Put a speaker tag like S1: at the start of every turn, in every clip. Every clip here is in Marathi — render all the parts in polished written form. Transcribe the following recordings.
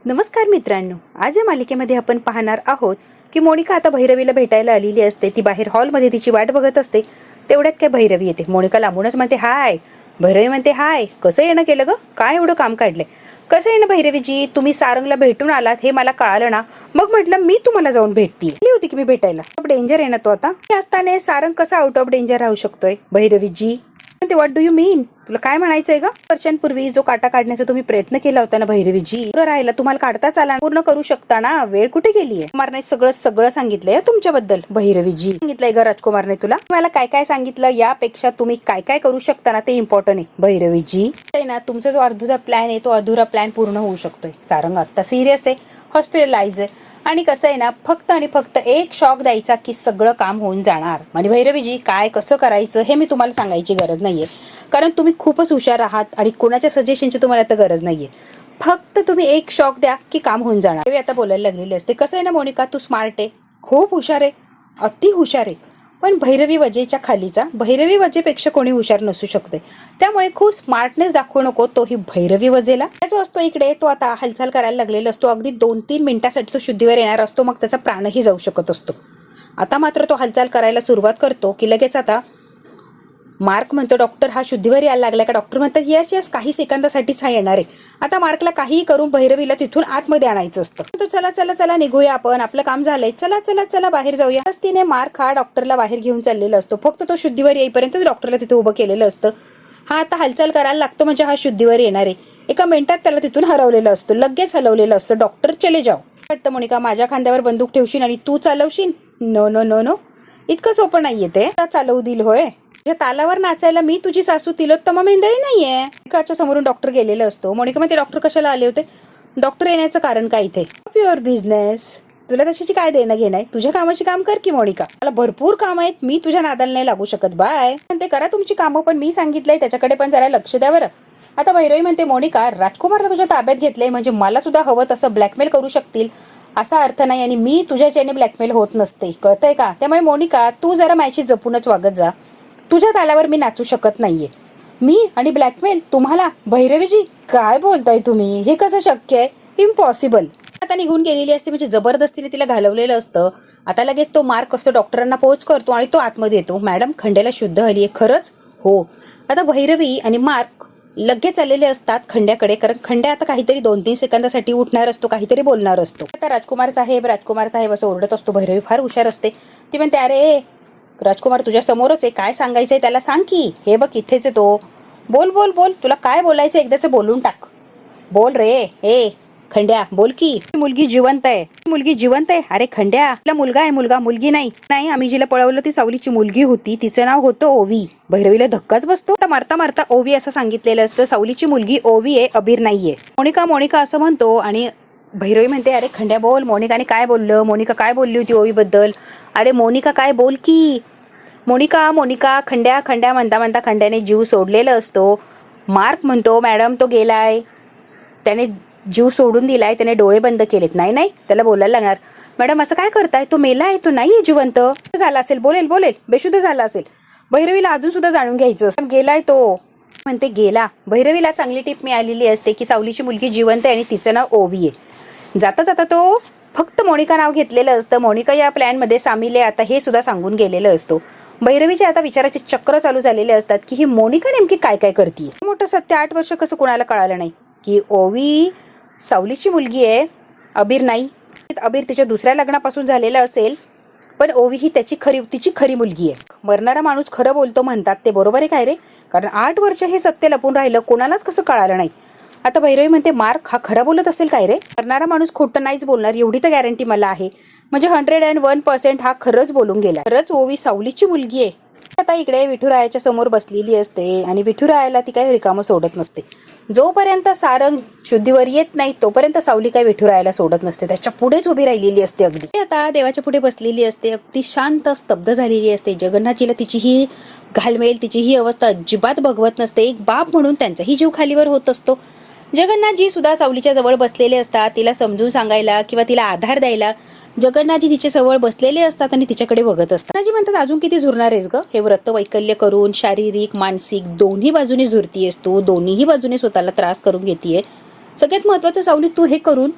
S1: नमस्कार मित्रांनो, आज या मालिकेमध्ये आपण पाहणार आहोत की मोनिका आता भैरवीला भेटायला आलेली असते. ती बाहेर हॉलमध्ये तिची वाट बघत असते. तेवढ्यात काय भैरवी येते. मोनिका लांबूनच म्हणते हाय. भैरवी म्हणते हाय, कसं येणं केलं ग, काय एवढं काम काढलंय, कसं येणं भैरवीजी, तुम्ही सारंगला भेटून आलात हे मला कळालं ना, मग म्हटलं मी तुम्हाला जाऊन भेटती होती की मी भेटायला. डेंजर आहे ना तो आता. असताना सारंग कसा आउट ऑफ डेंजर राहू शकतोय भैरवीजी. व्हॉट डू यू मीन, तुला काय म्हणायचंय ग. वर्षांपूर्वी जो काटा काढण्याचा तुम्ही प्रयत्न केला होता ना भैरवीजी, पूर्ण राहिला, तुम्हाला काढताच आला, पूर्ण करू शकता ना, वेळ कुठे गेलीये. कुमारने सगळं सांगितलंय तुमच्याबद्दल भैरवीजी. सांगितलंय ग राजकुमारने तुला, मला काय काय सांगितलं यापेक्षा तुम्ही काय काय करू शकता ना ते इम्पॉर्टंट आहे भैरवीजी. ना तुमचा जो अधुरा प्लॅन आहे तो अधुरा प्लॅन पूर्ण होऊ शकतोय. सारंग आता सिरियस आहे, हॉस्पिटलाइज आहे आणि कसं आहे ना, फक्त आणि फक्त एक शॉक द्यायचा की सगळं काम होऊन जाणार. म्हणजे भैरवीजी काय कसं करायचं हे मी तुम्हाला सांगायची गरज नाहीये, कारण तुम्ही खूपच हुशार आहात आणि कोणाच्या सजेशनची तुम्हाला आता गरज नाहीये. फक्त तुम्ही एक शॉक द्या की काम होऊन जाणार. आता बोलायला लागलेली असते. कसं आहे ना मोनिका, तू स्मार्ट आहे, खूप हुशार आहे, अति हुशार आहे, पण भैरवी वजेच्या खालीचा, भैरवी वजेपेक्षा कोणी हुशार नसू शकते. त्यामुळे खूप स्मार्टनेस दाखवू नको, तोही भैरवी वजेला. जो असतो इकडे तो आता हालचाल करायला लागलेला असतो. अगदी 2-3 मिनिटासाठी तो शुद्धीवर येणार असतो, मग त्याचा प्राणही जाऊ शकत असतो. आता मात्र तो हालचाल करायला सुरुवात करतो की लगेच आता मार्क म्हणतो डॉक्टर हा शुद्धीवर यायला लागलाय का. डॉक्टर म्हणतात येस येस, काही सेकंदासाठीच हा येणार आहे. आता मार्कला काहीही करून भैरवीला तिथून आतमध्ये आणायचं असतं. तो चला चला चला निघूया आपण, आपलं काम झालंय, चला चला चला बाहेर जाऊया. तिने मार्क हा डॉक्टरला बाहेर घेऊन चाललेला असतो. फक्त तो शुद्धीवर येईपर्यंत डॉक्टरला तिथे उभं केलेलं असतं. हा आता हालचाल करायला लागतो म्हणजे हा शुद्धीवर येणार आहे. एका मिनिटात त्याला तिथून हरवलेलं असतं, लगेच हलवलेलं असतं. डॉक्टर चले जाओ. वाटतं मोनिका माझ्या खांद्यावर बंदूक ठेवशील आणि तू चालवशील. नो नो नो नो, इतकं सोपं नाहीये ते. चालवू दिल होय. तालावर नाचायला मी तुझी सासू तिलोत्तमा मेंदळी नाहीये. मोनिकाच्या समोरून डॉक्टर गेलेला असतो. मोनिका म्हणते डॉक्टर कशाला आले होते. डॉक्टर येण्याचं कारण काय इथे. प्युअर बिझनेस, तुला तशाची काय देणं घेणं आहे. तुझ्या कामाची काम कर की मोनिका, मला भरपूर काम आहेत, मी तुझ्या नादाला नाही लागू शकत. बाय. म्हणते करा तुमची कामं, पण मी सांगितलंय त्याच्याकडे पण जरा लक्ष द्या बरं. आता भैरवी म्हणते मोनिका राजकुमारला तुझ्या ताब्यात घेतलंय म्हणजे मला सुद्धा हवं तसं ब्लॅकमेल करू शकतील असा अर्थ नाही, आणि मी तुझ्याच्याने ब्लॅकमेल होत नसते, कळतंय का. त्यामुळे मोनिका तू जरा माझी जपूनच वागत जा. तुझ्या तालावर मी नाचू शकत नाहीये. मी आणि ब्लॅकमेल तुम्हाला. भैरवीजी काय बोलताय तुम्ही, हे कसं शक्य आहे, इम्पॉसिबल. आता निघून गेलेली असते म्हणजे जबरदस्तीने तिला घालवलेलं असतं. आता लगेच तो मार्क असतो डॉक्टरांना पोच करतो आणि तो आतमध्ये येतो. मॅडम खंड्याला शुद्ध हली आहे खरंच. हो. आता भैरवी आणि मार्क लगेच आलेले असतात खंड्याकडे, कारण खंड्या आता काहीतरी 2-3 सेकंदासाठी उठणार असतो, काहीतरी बोलणार असतो. आता राजकुमार साहेब असं ओरडत असतो. भैरवी फार हुशार असते. ती म्हणते अरे राजकुमार तुझ्या समोरच आहे, काय सांगायचंय त्याला सांग की. हे बघ इथेच आहे तो, बोल बोल बोल, तुला काय बोलायचं एकदाच बोलून टाक, बोल रे. हे खंड्या बोल की. मुलगी जिवंत आहे, मुलगी जिवंत आहे. अरे खंड्या तुला मुलगा आहे, मुलगा मुलगी नाही. नाही, आम्ही जिला पळवलं ती सावलीची मुलगी होती, तिचं नाव होतं ओवी. भैरवीला धक्काच बसतो. आता मारता मारता ओवी असं सांगितलेलं असतं. सावलीची मुलगी ओवी आहे, अबीर नाहीये. मोनिका असं म्हणतो आणि भैरवी म्हणते अरे खंड्या बोल, मोनिकाने काय बोललं, मोनिका काय बोलली होती ओवी बद्दल. अरे मोनिका काय बोल की. मोनिका खंड्या म्हणता खंड्याने जीव सोडलेला असतो. मार्क म्हणतो मॅडम तो गेलाय, त्याने जीव सोडून दिलाय, त्याने डोळे बंद केलेत. नाही त्याला बोलायला लागणार. मॅडम असं काय करताय, तो मेलाय, तो नाहीये जिवंत. झाला असेल, बोलेल बेशुद्ध झाला असेल. भैरवीला अजून सुद्धा जाणून घ्यायचं. गेलाय तो, म्हणते गेला. भैरवीला चांगली टिप मिळालेली असते की सावलीची मुलगी जिवंत आहे आणि तिचं नाव ओवी आहे. जाता जाता तो फक्त मोनिका नाव घेतलेलं असतं. मोनिका या प्लॅनमध्ये सामील आहे आता हे सुद्धा सांगून गेलेलं असतो. भैरवीचे आता विचाराचे चक्र चालू झालेले असतात की ही मोनिका नेमकी काय काय करते. मोठं सत्य 8 वर्ष कसं कोणाला कळालं नाही की ओवी सावलीची मुलगी आहे, अबीर नाही. अबीर तिच्या दुसऱ्या लग्नापासून झालेला असेल, पण ओवी ही तिची खरी मुलगी आहे. मरणारा माणूस खरं बोलतो म्हणतात, ते बरोबर आहे काय रे, कारण 8 वर्ष हे सत्य लपून राहिलं, कोणालाच कसं कळालं नाही. आता भैरवी म्हणते मार्क हा खरा बोलत असेल काय रे. मरणारा माणूस खोटं नाहीच बोलणार एवढी तर गॅरंटी मला आहे. म्हणजे 101% हा खरंच बोलून गेला. खरंच ओवी सावलीची मुलगी आहे. आता इकडे विठुरायाच्या समोर बसलेली असते आणि विठुरायाला ती काही रिकामं सोडत नसते. जोपर्यंत सारंग शुद्धीवर येत नाही तोपर्यंत सावली काही विठुरायाला सोडत नसते, त्याच्या पुढेच उभी राहिलेली असते. अगदी आता देवाच्या पुढे बसलेली असते, अगदी शांत स्तब्ध झालेली असते. जगन्नाथजीला तिची ही घालमेल, तिची ही अवस्था अजिबात बघवत नसते. एक बाप म्हणून त्यांचाही जीव खालीवर होत असतो. जगन्नाथजी सुद्धा सावलीच्या जवळ बसलेले असतात. तिला समजून सांगायला किंवा तिला आधार द्यायला जगन्नाथजी तिच्या जवळ बसलेले असतात आणि तिच्याकडे बघत असतात. जगन्नाथजी म्हणतात अजून किती झुरणार आहेस ग, हे व्रत वैकल्य करून शारीरिक मानसिक दोन्ही बाजूने झुरतीयेस तू, दोन्हीही बाजूने स्वतःला त्रास करून घेतीये. सगळ्यात महत्वाचं सावली तू हे करून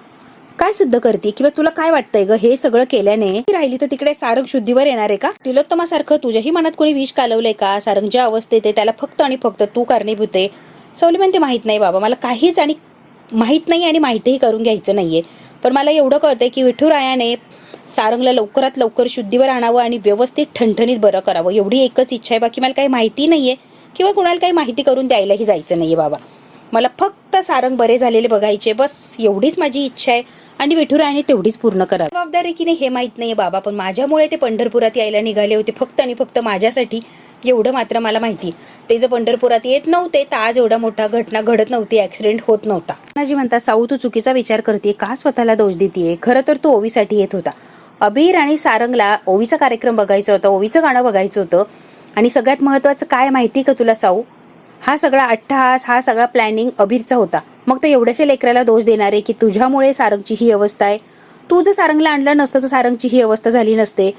S1: काय सिद्ध करते किंवा तुला काय वाटतंय ग हे सगळं केल्याने राहिली तर तिकडे सारंग शुद्धीवर येणार आहे का? तिलोत्तमासारखं तुझ्याही मनात कोणी विष कालवलंय का? सारंग ज्या अवस्थेत आहे त्याला फक्त आणि फक्त तू कारणीभूत आहे. सवली म्हणते माहित नाही बाबा, मला काहीच आणि माहित नाही आणि माहितीही करून घ्यायचं नाहीये. पण मला एवढं कळतंय की विठुरायाने सारंगला लवकरात लवकर शुद्धीवर आणावं आणि व्यवस्थित ठणठणीत बरं करावं, एवढी एकच इच्छा आहे. बाकी मला काही माहिती नाहीये किंवा कुणाला काही माहिती करून द्यायलाही जायचं नाहीये बाबा. मला फक्त सारंग बरे झालेले बघायचे, बस एवढीच माझी इच्छा आहे आणि विठुरायाने तेवढीच पूर्ण करावी. जबाबदारी की नाही हे माहित नाहीये बाबा, पण माझ्यामुळे ते पंढरपुरात यायला निघाले होते फक्त आणि फक्त माझ्यासाठी, एवढं मात्र मला माहिती. ते जर पंढरपुरात येत नव्हते तर आज एवढा मोठा घटना घडत नव्हती, ऍक्सिडेंट होत नव्हता. नाजी म्हणतात साऊ तू चुकीचा विचार करते, का स्वतःला दोष देतीये? खरं तर तू ओवीसाठी येत होता. अबीर आणि सारंगला ओवीचा कार्यक्रम बघायचा होता, ओवीचं गाणं बघायचं होतं. आणि सगळ्यात महत्वाचं काय माहिती का तुला साऊ? हा सगळा अट्टहास, हा सगळा प्लॅनिंग अबीरचा होता. मग तर एवढ्याशा लेकराला दोष देणारे की तुझ्यामुळे सारंगची ही अवस्था आहे, तू जर सारंगला आणलं नसतं तर सारंगची ही अवस्था झाली नसते.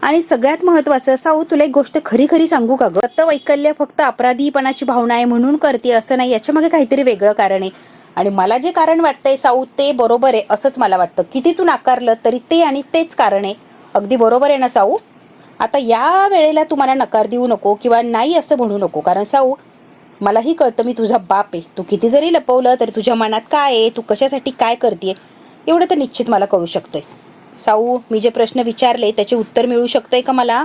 S1: आणि सगळ्यात महत्वाचं साऊ, तुला एक गोष्ट खरी खरी सांगू का ग? दत्तवैकल्य फक्त अपराधीपणाची भावना आहे म्हणून करते असं नाही, याच्या मागे काहीतरी वेगळं कारण आहे. आणि मला जे कारण वाटतंय साऊ ते बरोबर आहे असंच मला वाटतं. किती तू नाकारलं तरी ते आणि तेच कारण आहे. अगदी बरोबर आहे ना साऊ? आता या वेळेला तू मला नकार देऊ नको किंवा नाही असं म्हणू नको, कारण साऊ मलाही कळतं मी तुझा बाप आहे. तू किती जरी लपवलं तरी तुझ्या मनात काय आहे, तू कशासाठी काय करतेय एवढं तर निश्चित मला कळू शकतंय. साऊ मी जे प्रश्न विचारले त्याचे उत्तर मिळू शकतंय का मला?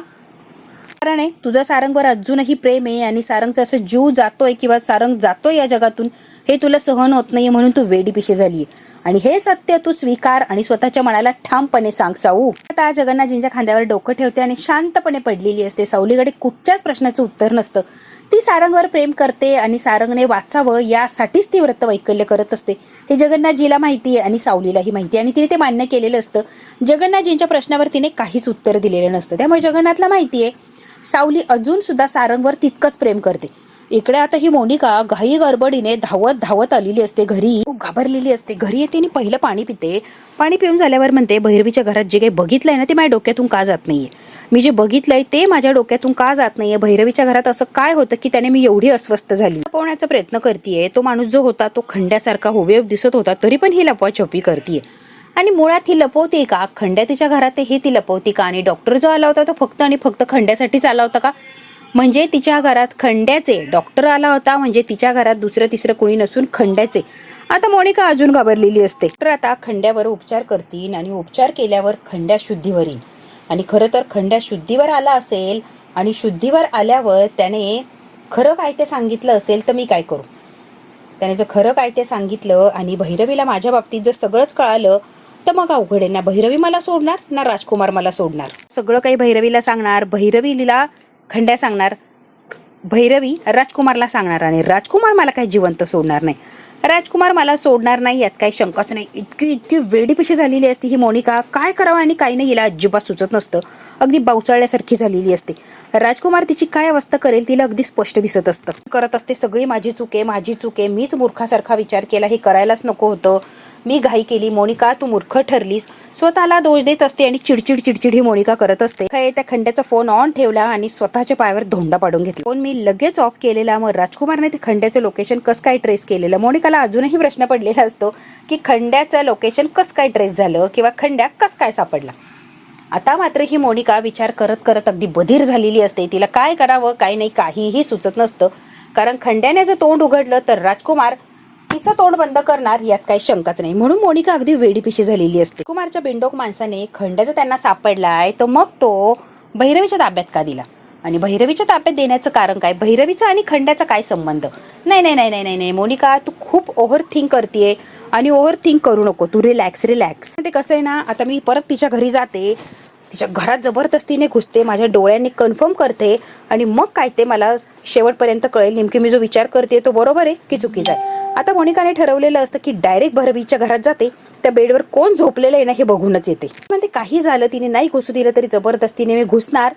S1: कारण आहे तुझा सारंगवर अजूनही प्रेम आहे आणि सारंगचा असं जीव जातोय किंवा सारंग जातोय या जगातून हे तुला सहन होत नाहीये म्हणून तू वेडीपिशी झालीये. आणि हे सत्य तू स्वीकार आणि स्वतःच्या मनाला ठामपणे सांग साऊ. आता जगन्नाथजींच्या खांद्यावर डोकं ठेवते आणि शांतपणे पडलेली असते. सावलीकडे कुठच्याच प्रश्नाचं उत्तर नसतं. ती सारंगवर प्रेम करते आणि सारंगने वाचावं यासाठीच ती व्रत वैकल्य करत असते. हे जगन्नाथजीला माहिती आहे आणि सावलीलाही माहिती आहे आणि तिने ते मान्य केलेलं असतं. जगन्नाथजींच्या प्रश्नावर तिने काहीच उत्तर दिलेलं नसतं. त्यामुळे जगन्नाथला माहिती आहे सावली अजून सुद्धा सारंगवर तितकंच प्रेम करते. इकडे आता ही मोनिका घाई गडबडीने धावत धावत आलेली असते घरी, खूप घाबरलेली असते. घरी येते आणि पहिलं पाणी पिते. पाणी पिऊन झाल्यावर म्हणते भैरवीच्या घरात जे काही बघितलंय ना ते माझ्या डोक्यातून का जात नाहीये, मी जे बघितलंय ते माझ्या डोक्यातून का जात नाहीये. भैरवीच्या घरात असं काय होतं की त्याने मी एवढी अस्वस्थ झाली. लपवण्याचा प्रयत्न करतीये. तो माणूस जो होता तो खंड्यासारखा हुबेहूब दिसत होता तरी पण ही लपवाछपी करतीये. आणि मुळात ही लपवते का? खंड्या तिच्या घरात हे ती लपवती का? आणि डॉक्टर जो आला होता तो फक्त आणि फक्त खंड्यासाठीच आला होता का? म्हणजे तिच्या घरात खंड्याचे डॉक्टर आला होता, म्हणजे तिच्या घरात दुसरं तिसरं कोणी नसून खंड्याचे. आता मोनिका अजून घाबरलेली असते. तर आता खंड्यावर उपचार करतील आणि उपचार केल्यावर खंड्या शुद्धीवर येईल. आणि खरं तर खंड्या शुद्धीवर आला असेल आणि शुद्धीवर आल्यावर त्याने खरं काय ते सांगितलं असेल तर मी काय करू? त्याने जर खरं काय ते सांगितलं आणि भैरवीला माझ्या बाबतीत जर सगळंच कळालं तर मग अवघड आहे. ना भैरवी मला सोडणार ना राजकुमार मला सोडणार. सगळं काही भैरवीला सांगणार, भैरवीला खंड्या सांगणार, भैरवी राजकुमारला सांगणार आणि राजकुमार मला काही जिवंत सोडणार नाही. राजकुमार मला सोडणार नाही यात काही शंकाच नाही. इतकी इतकी वेडीपिशी झालेली असते ही मोनिका. काय करावं आणि काही नाही हिला अजिबात सुचत नसतं. अगदी बावचाळल्यासारखी झालेली असते. राजकुमार तिची काय अवस्था करेल तिला अगदी स्पष्ट दिसत असतं. करत असते सगळी माझी चूक आहे, माझी चूक आहे, मीच मूर्खासारखा विचार केला, हे करायलाच नको होतं, मी घाई केली. मोनिका तू मूर्ख ठरलीस. स्वतःला दोष देत असते आणि चिडचिड चिडचिड ही मोनिका करत असते. काय त्या खंड्याचा फोन ऑन ठेवला आणि स्वतःच्या पायावर धोंडा पाडून घेतला. फोन मी लगेच ऑफ केलेला. मग राजकुमारने ते खंड्याचं लोकेशन कसं काय ट्रेस केलेलं? मोनिकाला अजूनही प्रश्न पडलेला असतो की खंड्याचं लोकेशन कसं काय ट्रेस झालं किंवा खंड्या कसं काय सापडला. आता मात्र ही मोनिका विचार करत करत अगदी बधीर झालेली असते. तिला काय करावं काय नाही काहीही सुचत नसतं. कारण खंड्याने जर तोंड उघडलं तर राजकुमार तिचं तोंड बंद करणार यात काही शंकाच नाही. म्हणून मोनिका अगदी वेडीपिशी झालेली असते. कुमारच्या बिंडोक माणसाने खंड्याचा त्यांना सापडलाय तर मग तो भैरवीच्या ताब्यात का दिला? आणि भैरवीच्या ताब्यात देण्याचं कारण काय? भैरवीचा आणि खंड्याचा काय संबंध? नाही नाही नाही नाही नाही मोनिका तू खूप ओव्हर थिंक करतेय आणि ओव्हर थिंक करू नको. तू रिलॅक्स रिलॅक्स. ते कसं आहे ना, आता मी परत तिच्या घरी जाते, तिच्या घरात जबरदस्तीने घुसते, माझ्या डोळ्यांनी कन्फर्म करते आणि मग काय ते मला शेवटपर्यंत कळेल नेमकी मी जो विचार करते तो बरोबर आहे की चुकीचा आहे. आता मोनिकाने ठरवलेलं असतं की डायरेक्ट भैरवीच्या घरात जाते, त्या बेडवर कोण झोपलेलं आहे ना हे बघूनच येते. म्हणजे काही झालं तिने नाही घुसू दिलं तरी जबरदस्तीने मी घुसणार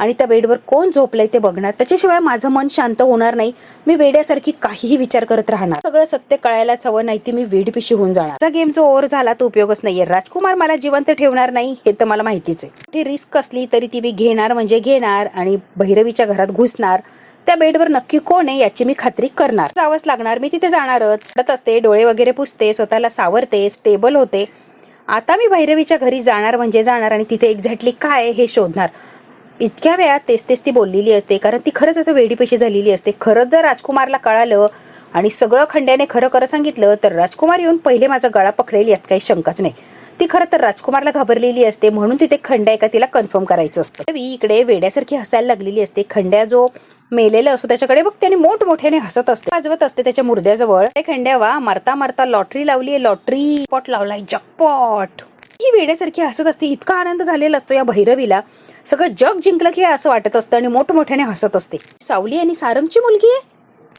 S1: आणि त्या बेडवर कोण झोपलंय ते बघणार. त्याच्याशिवाय माझं मन शांत होणार नाही. मी वेड्यासारखी काहीही विचार करत राहणार. सगळं सत्य कळायलाच हवं, नाही ती मी वेडपिशी होऊन जाणार. गेम जो ओव्हर झाला तो उपयोगच नाहीये. राजकुमार मला जिवंत ठेवणार नाही हे तर मला माहितीच आहे. ती रिस्क असली तरी ती मी घेणार म्हणजे घेणार आणि भैरवीच्या घरात घुसणार. त्या बेडवर नक्की कोण आहे याची मी खात्री करणार. जावंच लागणार. मी तिथे जाणारच. पडत असते, डोळे वगैरे पुसते, स्वतःला सावरते, स्टेबल होते आता मी भैरवीच्या घरी जाणार म्हणजे जाणार आणि तिथे एक्झॅक्टली काय आहे हे शोधणार. इतक्या वेळात तेच तेच ती बोललेली असते, कारण ती खरंच असं वेडीपेशी झालेली असते. खरंच जर राजकुमारला कळालं आणि सगळं खंड्याने खरं खरं सांगितलं तर राजकुमार येऊन पहिले माझा गळा पकडेल, यात काही शंकाच नाही. ती खरं तर राजकुमारला घाबरलेली असते, म्हणून तिथे खंड्या एका तिला कन्फर्म करायचं असतं. इकडे वेड्यासारखी हसायला लागलेली असते. खंड्या जो मेलेला असतो त्याच्याकडे बघते आणि मोठमोठ्याने हसत असते, वाजवत असते त्याच्या मुर्द्याजवळ. खंड्या वा मारता मारता लॉटरी लावली, लॉटरी पॉट लावलाय, जॅकपॉट. ही वेड्यासारखी हसत असते. इतका आनंद झालेला असतो या भैरवीला, सगळं जग जिंकलं की असं वाटत असतं आणि मोठमोठ्याने हसत असते. सावली आणि सारंगची मुलगी आहे.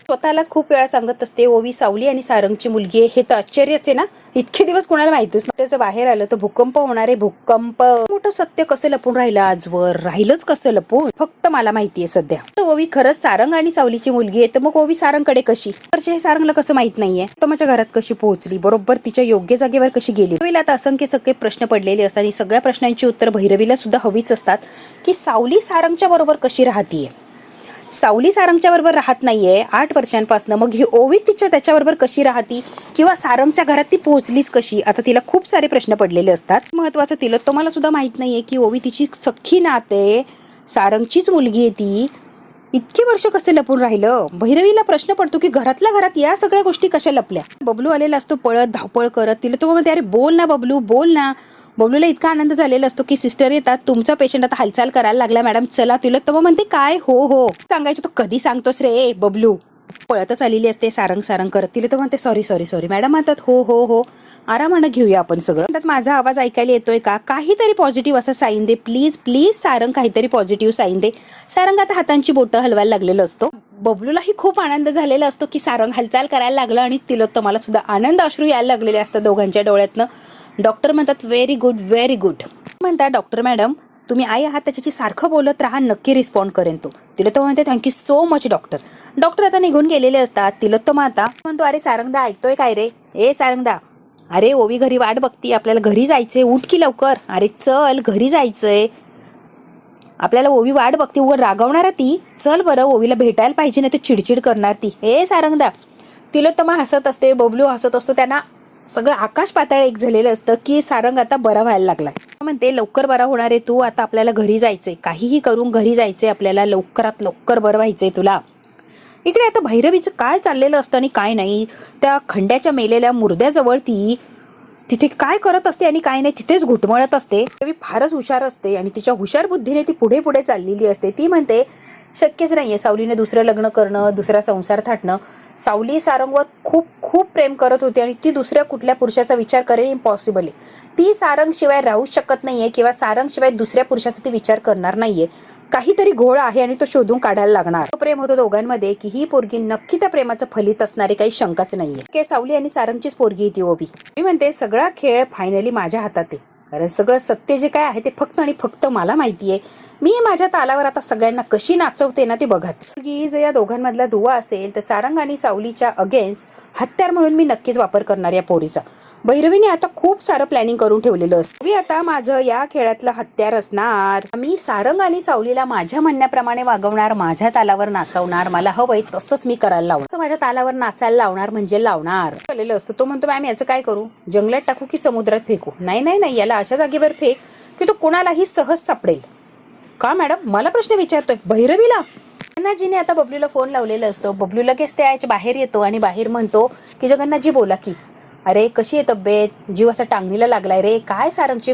S1: स्वतःलाच खूप वेळा सांगत असते ओवी सावली आणि सारंगची मुलगी आहे. हे तर आश्चर्यच आहे ना, इतके दिवस कोणाला माहितीच नाही. त्याचं बाहेर आलं तर भूकंप होणार आहे, भूकंप. मोठं सत्य कसं लपून राहिलं आजवर, राहिलंच कसं लपून, फक्त मला माहितीये सध्या. तर ओवी खरंच सारंग आणि सावलीची मुलगी आहे, तर मग ओवी सारंगकडे कशी, हे सारंगला कसं माहित नाहीये, तो माझ्या घरात कशी पोहोचली, बरोबर तिच्या योग्य जागेवर कशी गेली. भैरवीला आता असंख्य सगळे प्रश्न पडलेले असतात आणि सगळ्या प्रश्नांची उत्तर भैरवीला सुद्धा हवीच असतात, की सावली सारंगच्या बरोबर कशी राहतीये. सावली सारंगच्या बरोबर राहत नाहीये 8 वर्षांपासून, मग ही ओवी त्याच्याबरोबर कशी राहती, किंवा सारंगच्या घरात ती पोहोचलीच कशी. आता तिला खूप सारे प्रश्न पडलेले असतात. महत्वाचं तिलोत्तमाला सुद्धा माहित नाहीये की ओवी तिची सख्खी नाते, सारंगचीच मुलगी आहे ती. इतकी वर्ष कसं लपून राहिलं. भैरवीला प्रश्न पडतो की घरातल्या घरात या सगळ्या गोष्टी कशा लपल्या. बबलू आलेला असतो पळत धावपळ करत. तिलोत्तमा म्हणते अरे बोल ना बबलू, बोल ना. बबलूला इतका आनंद झालेला असतो की सिस्टर येतात, तुमचा पेशंट आता हालचाल करायला लागला मॅडम, चला. तिलोत्तमा म्हणते काय हो हो सांगायचं, तो कधी सांगतोस रे बबलू. पळतच आलेली असते सारंग सारंग करत. तिलोत्तमा म्हणते सॉरी सॉरी सॉरी मॅडम. म्हणतात हो हो हो आरामानं घेऊया आपण सगळं. म्हणतात माझा आवाज ऐकायला येतोय का, काहीतरी पॉझिटिव्ह असं साईन दे प्लीज प्लीज सारंग, काहीतरी पॉझिटिव्ह साईन दे. सारंग आता हातांची बोटं हलवायला लागलेलं असतो. बबलूलाही खूप आनंद झालेला असतो की सारंग हालचाल करायला लागलं, आणि तिलोत्तमाला सुद्धा आनंद अश्रू यायला लागलेले असतात दोघांच्या डोळ्यातनं. डॉक्टर म्हणतात व्हेरी गुड व्हेरी गुड. म्हणतात डॉक्टर मॅडम तुम्ही आई आहात त्याच्याशी सारखं बोलत राहा, नक्की रिस्पॉन्ड करेन तो. तिलोत्तमा म्हणते thank you so much doctor. Doctor आता निघून गेलेले असतात. तिलोत्तमा आता म्हणतो अरे सारंगदा ऐकतोय काय रे, ए सारंगदा, अरे ओवी घरी वाट बघती, आपल्याला घरी जायचंय, उठ की लवकर. अरे चल घरी जायचंय, आपल्याला ओवी वाट बघती. उघड रागवणार ती, चल बरं ओवीला भेटायला पाहिजे, नाही तर चिडचिड करणार ती. ए सारंगदा. तिलोत्तमा हसत असते, बबलू हसत असतो. त्यांना सगळं आकाश पाताळ एक झालेलं असतं की सारंग आता बरा व्हायला लागलाय. म्हणते लवकर बरा होणार आहे तू, आता आपल्याला घरी जायचंय, काहीही करून घरी जायचंय आपल्याला, लवकरात लवकर बरं व्हायचंय तुला. इकडे आता भैरवीचं काय चाललेलं असतं आणि काय नाही. त्या खंड्याच्या मेलेल्या मुर्द्याजवळ ती तिथे काय करत असते आणि काय नाही तिथेच घुटमळत असते. भैरवी फारच हुशार असते आणि तिच्या हुशार बुद्धीने ती पुढे पुढे चाललेली असते. ती म्हणते शक्यच नाहीये सावलीने दुसरं लग्न करणं, दुसरा संसार थाटणं. सावली सारंगवर खूप खूप प्रेम करत होती आणि ती दुसऱ्या कुठल्या पुरुषाचा विचार करेल इम्पॉसिबल आहे. ती सारंग शिवाय राहू शकत नाहीये, किंवा सारंग शिवाय दुसऱ्या पुरुषाचा ती विचार करणार नाहीये. काहीतरी घोळ आहे आणि तो शोधून काढायला लागणार. प्रेम होतं दोघांमध्ये की ही पोरगी नक्की त्या प्रेमाचं फलित असणारी काही शंकाच नाहीये. सावली आणि सारंगचीच पोरगी ती ओवी. मी म्हणते सगळा खेळ फायनली माझ्या हातात आहे, कारण सगळं सत्य जे काय आहे ते फक्त आणि फक्त मला माहितीये. मी माझ्या तालावर आता सगळ्यांना कशी नाचवते ना ते बघाच. जर या दोघांमधला दुवा असेल तर सारंग आणि सावलीच्या अगेन्स्ट हत्यार म्हणून मी नक्कीच वापर करणार या पोरीचा. भैरवीने आता खूप सारं प्लॅनिंग करून ठेवलेलं असतं. मी आता माझं या खेळातलं हत्यार असणार, मी सारंग आणि सावलीला माझ्या म्हणण्याप्रमाणे वागवणार, माझ्या तालावर नाचवणार, मला हवंय तसंच मी करायला लावणार. माझ्या तालावर नाचायला लावणार म्हणजे लावणार. केलेलं असतं. तो म्हणतो मॅम याचं काय करू, जंगलात टाकू की समुद्रात फेकू. नाही नाही नाही, याला अशा जागेवर फेक की तो कोणालाही सहज सापडेल. का मॅडम, मला प्रश्न विचारतोय भैरवीला. जगन्नाथजीने आता बबलूला फोन लावलेला असतो. बबलू लगेच त्याच्या बाहेर येतो आणि बाहेर म्हणतो की जगन्नाथजी बोला की. अरे कशी आहे तब्येत, जीव असा टांगणीला लागलाय रे, काय सारंगची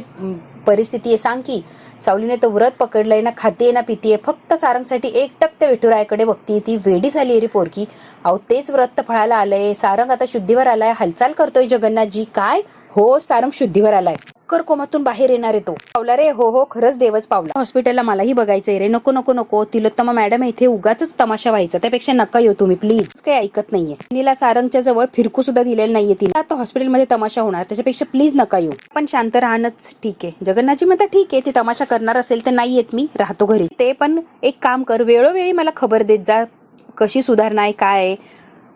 S1: परिस्थिती आहे सांग की. सावलीने तर व्रत पकडलंय ना, खाते ना पितीये, फक्त सारंगसाठी एकटक त्या विठुरायाकडे बघती. ती वेडी झाली रे पोरकी. अहो तेच व्रत फळाला आलंय, सारंग आता शुद्धीवर आलाय, हालचाल करतोय जगन्नाथजी. काय हो, सारंग शुद्धीवर आलाय, कोमातून बाहेर येणार आहे तो. पावला रे, हो हो खरंच देवच पावला. हॉस्पिटलला मलाही बघायचंय रे. नको नको नको तिलोत्तमा मॅडम, इथे उगाच तमाशा व्हायचा, त्यापेक्षा नका येऊ तुम्ही प्लीज. काही ऐकत नाहीये. तिला सारंगच्या जवळ फिरकू सुद्धा दिलेलं नाहीये तिला. आता हॉस्पिटलमध्ये तमाशा होणार, त्याच्यापेक्षा प्लीज नका येऊ. पण शांत राहणंच ठीक आहे. जगन्नाथजी म्हणतात ठीक आहे, ती तमाशा करणार असेल तर नाही येत, मी राहतो घरी. ते पण एक काम कर, वेळोवेळी मला खबर देत जा कशी सुधारणा आहे काय.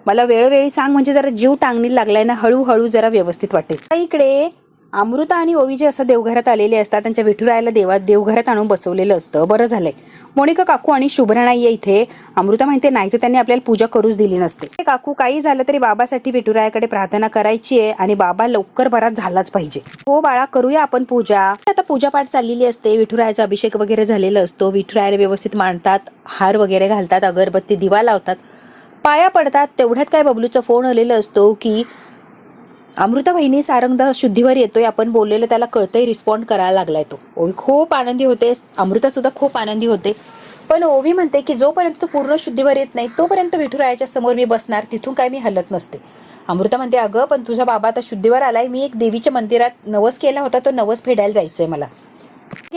S1: मला वेळोवेळी सांग, म्हणजे जरा जीव टांगणीला लागलाय ना, हळूहळू जरा व्यवस्थित वाटेल. इकडे अमृता आणि ओवी जे असं देवघरात आलेले असतात त्यांच्या विठुरायाला देवघरात आणून बसवलेलं असतं. बरं झालंय मोनिका काकू आणि शुभ्रा नाहीये इथे. अमृता म्हणते नाही तर त्यांनी आपल्याला पूजा करूच दिली नसते. काकू काही झालं तरी बाबासाठी विठुरायाकडे प्रार्थना करायची आहे आणि बाबा लवकर बराच झालाच पाहिजे. हो बाळा करूया आपण पूजा. आता पूजापाठ चाललेली असते. विठुरायाचा अभिषेक वगैरे झालेला असतो. विठुरायाला व्यवस्थित मांडतात, हार वगैरे घालतात, अगरबत्ती दिवा लावतात, पाया पडतात. तेवढ्यात काय बबलूचा फोन आलेला असतो की अमृता बहिणी सारंगदा शुद्धीवर येतोय, आपण बोललेलं त्याला कळतंय, रिस्पॉन्ड करायला लागलाय तो. ओवी खूप आनंदी होते, अमृता सुद्धा खूप आनंदी होते. पण ओवी म्हणते की जोपर्यंत तो पूर्ण शुद्धीवर येत नाही तोपर्यंत विठुरायाच्या समोर मी बसणार, तिथून काय मी हलत नसते. अमृता म्हणते अगं पण तुझा बाबा आता शुद्धीवर आलाय, मी एक देवीच्या मंदिरात नवस केला होता, तो नवस फेडायला जायचंय मला.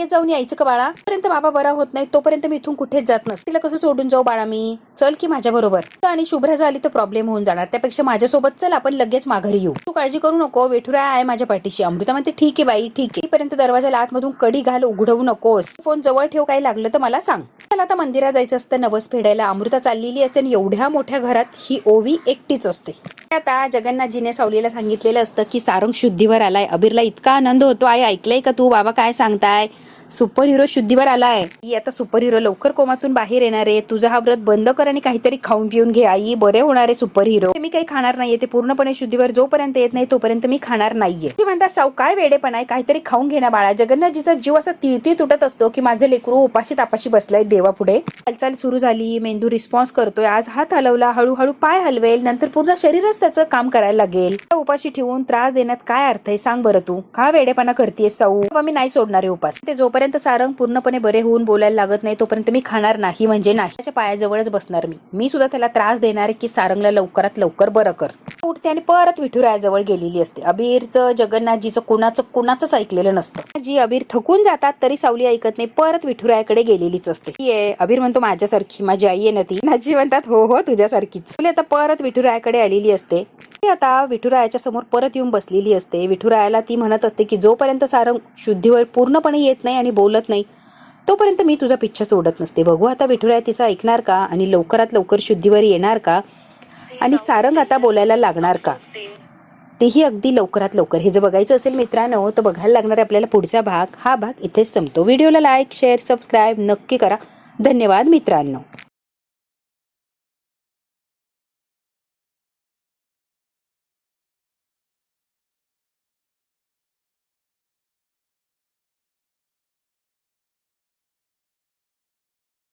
S1: जाऊन यायचं का बाळा? पर्यंत बाबा बरा होत नाही तोपर्यंत मी इथून कुठेच जात नसते. तिला कसं सोडून जाऊ बाळा मी? चल की माझ्या बरोबर. आणि शुभ्रा झाली तर प्रॉब्लेम होऊन जाणार, त्यापेक्षा माझ्यासोबत चल, आपण लगेच माघारी येऊ. तू काळजी करू नको, विठुराया आहे माझ्या पाठीशी. अमृता म्हणते ठीक आहे बाई ठीक आहे. पर्यंत दरवाजाला आतमधून कडी घाल, उघडवू नकोस. फोन जवळ ठेव, काही लागलं तर मला सांग. त्याला आता मंदिरात जायचं असतं नवस फेडायला. अमृता चाललेली असते आणि एवढ्या मोठ्या घरात ही ओवी एकटीच असते. आता जगन्नाथजीने सावलीला सांगितलेलं असतं की सारंग शुद्धीवर आलाय. अबीरला इतका आनंद होतो, आई ऐकलंय का तू? बाबा काय सांगताय? सुपर हिरो शुद्धीवर आलाय. ही आता सुपर हिरो लवकर कोमातून बाहेर येणार आहे. तुझा हा व्रत बंद कर आणि काहीतरी खाऊन पिऊन घे आई, बरे होणार आहे सुपर हिरो. मी काही खाणार नाहीये, ते पूर्णपणे शुद्धीवर जोपर्यंत येत नाही तोपर्यंत मी खाणार नाहीये. ती म्हणतात साऊ काय वेडेपण आहे, काहीतरी खाऊन घे ना बाळा. जगन्नाथजीचा जीव असा तिळती तुटत असतो की माझं लेकरू उपाशी तापाशी बसलाय देवापुढे. हालचाल सुरू झाली, मेंदू रिस्पॉन्स करतोय. आज हात हलवला, हळूहळू पाय हलवेल, नंतर पूर्ण शरीरच त्याचं काम करायला लागेल. उपाशी ठेवून त्रास देण्यात काय अर्थ आहे सांग बरं तू? का वेडेपणा करतेस साऊ? मी नाही सोडणार आहे उपास. ते जोपर्यंत सारंग पूर्णपणे बरे होऊन बोलायला लागत नाही तोपर्यंत मी खाणार नाही म्हणजे नाही. त्याच्या पायाजवळच बसणार मी सुद्धा त्याला त्रास देणार की सारंगला लवकरात लवकर बरं कर. उठते आणि परत विठुरायाजवळ गेलेली असते. अबीरचं जगन्नाथजीचं कुणाचंच ऐकलेलं नसतं. जी अबीर थकून जातात तरी सावली ऐकत नाही, परत विठुरायाकडे गेलेलीच असते. अबीर म्हणतो माझ्यासारखी, माझी आई आहे ना ती. नाजी म्हणतात हो हो तुझ्यासारखीच. आता परत विठुरायाकडे आलेली असते. आता विठुरायाच्या समोर परत येऊन बसलेली असते. विठुरायाला ती म्हणत असते की जोपर्यंत सारंग शुद्धीवर पूर्णपणे येत नाही आणि बोलत नाही तोपर्यंत मी तुझा पिच्छा सोडत नसते. बघू आता विठुराया तिचं ऐकणार का आणि लवकरात लवकर शुद्धीवर येणार का आणि सारंग आता बोलायला लागणार का, तेही अगदी लवकरात लवकर. हे जर बघायचं असेल मित्रांनो तर बघायला लागणार आपल्याला पुढचा भाग. हा भाग इथेच संपतो. व्हिडिओला लाईक शेअर सबस्क्राईब नक्की करा. धन्यवाद मित्रांनो.